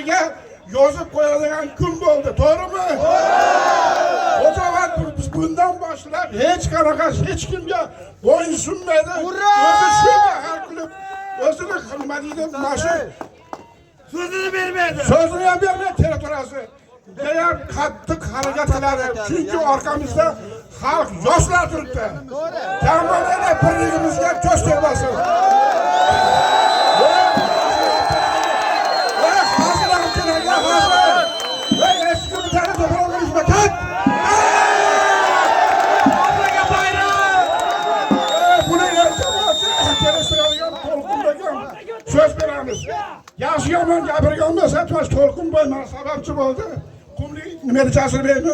teriga yozib qo'yadigan kun bo'ldi, to'g'rimi? O zaman biz bundan boshlab hech qanaqa hech kimga bo'yin sunmaydi. O'zi shunga hal qilib, o'zini nima deydi, mashhur Sözünü vermedi. Sözünü ham bermaydi territoriyasi. Judayam qattiq harakat qiladi. Chunki orqamizda xalq yoshlar turibdi. Jamoada birligimizga ko'z tegmasin. Söz beramiz. Yaxshi yomon gapirgan bo'lsa, to'sh to'lqin bo'lmay sababchi bo'ldi. Qumli nima jasur berdi?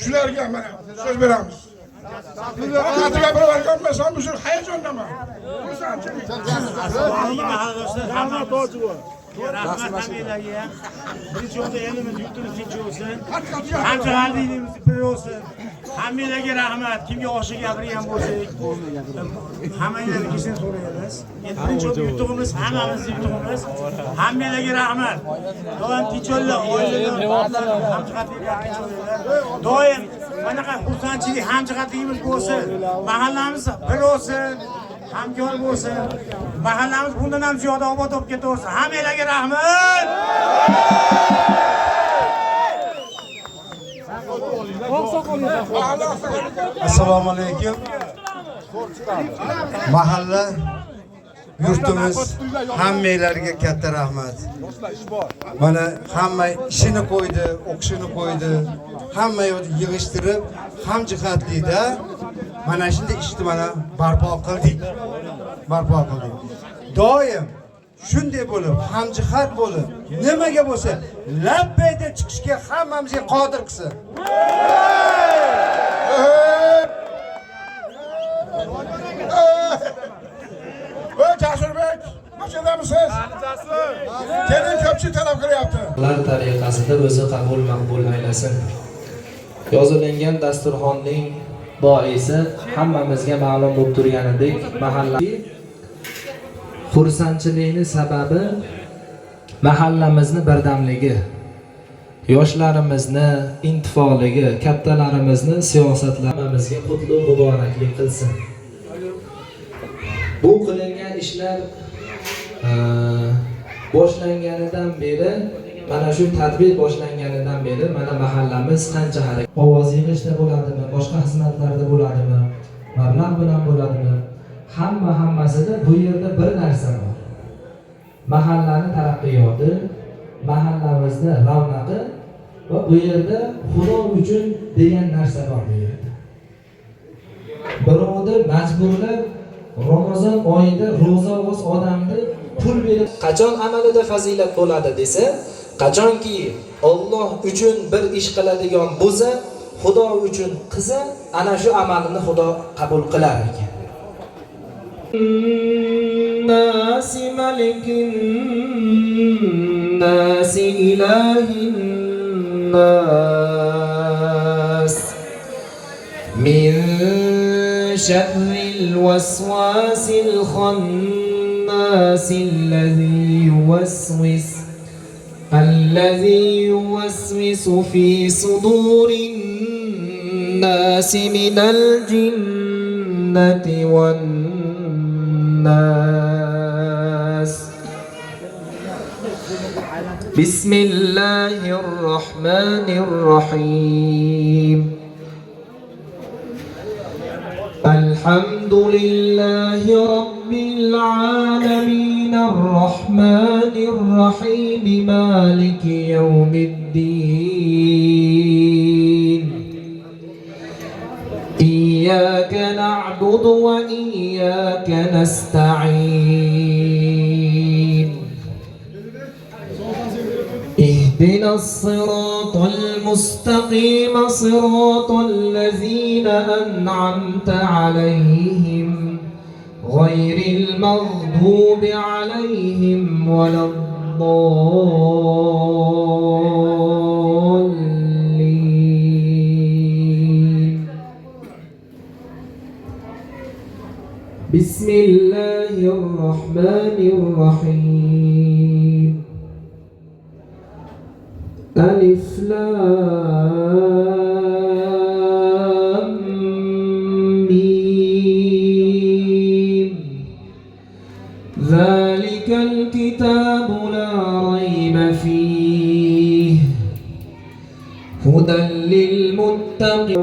Shularga mana söz beramiz. Qattiq gapirgan bo'lsa, bu hayajondaman. Hamma to'ji bor. Rahmat hammalarga. Birinchi o'rinda elimiz yurtimiz tinch bo'lsin. Hamjihatligimiz bir bo'lsin. Hammalarga rahmat. Kimga o'xsha gapirgan bo'lsak, hammalarga kesin so'raymiz. Endi birinchi o'rinda yurtimiz, hammamiz yurtimiz. Hammalarga rahmat. Doim tinchliklar, oilalar, hamjihatliklar tinch bo'lsin. Doim manaqa xursandchilik, hamjihatligimiz bo'lsin. Mahallamiz bir bo'lsin. Hamkor bo'lsin. Mahallamiz bundan ham ziyoda obod bo'lib ketaversin. Hammalarga rahmat. Assalomu alaykum. Mahalla yurtimiz hammalarga katta rahmat. Mana hamma ishini qo'ydi, o'qishini qo'ydi. Hamma yig'ishtirib, hamjihatlikda mana shunday ishni mana barpo qildik. Doim shunday bo'lib, hamjihat bo'lib, nimaga bo'lsa, labbayda chiqishga hammamizga qodir qilsin. Jasurbek, mashadamisiz? Keling, ko'pchilik talab qilyapti. Ular tariqasida o'zi qabul maqbul aylasin. Yozilingan dasturxonning boisi hammamizga ma'lum bo'lib turganidek, mahalla xursandchilikning sababi mahallamizni birdamligi, yoshlarimizni intifoqligi, kattalarimizni siyosatlarimizga qutlug' muboraklik qilsin. Bu qilingan ishlar boshlanganidan beri, mana shu tadbir boshlanganidan beri mana mahallamiz qancha harakat, ovoz yig'ishda bo'ladimi, boshqa xizmatlarda bo'ladimi, mablag' bilan bo'ladimi, hammasida bu yerda bir narsa bor. Mahallani taraqqiyoti, mahallamizni ravnaqi va bu yerda Xudo uchun degan narsa bor bu yerda. Birovni majburlab Ramazon oyida ro'za o'z odamni pul berib qachon amalida fazilat bo'ladi desa, qachonki Alloh uchun bir ish qiladigan bo'lsa, Xudo uchun qilsa, ana shu amalini Xudo qabul qilar ekan. الناس ملك الناس إله الناس من شر الوسواس الخناس الذي يوسوس في صدور الناس من الجنة والناس. بسم الله الرحمن الرحيم. الحمد لله رب العالمين الرحمن الرحيم مالك يوم الدين. إياك نعبد وإياك نستعين. اهدنا الصراط المستقيم صراط الذين أنعمت عليهم غير المغضوب عليهم ولا الضالين. بسم الله الرحمن الرحيم. ألف لام ميم ذلك الكتاب لا ريب فيه هدى للمتقين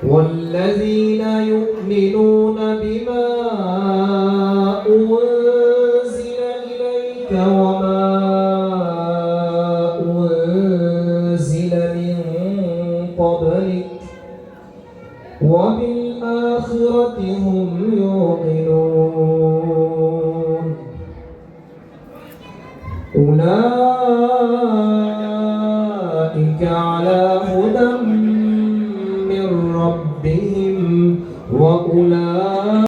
والذين يؤمنون بما أنزل إليك وما أنزل من قبلك وبالآخرة هم يوقنون أولئك على هدى من ربهم وأولئك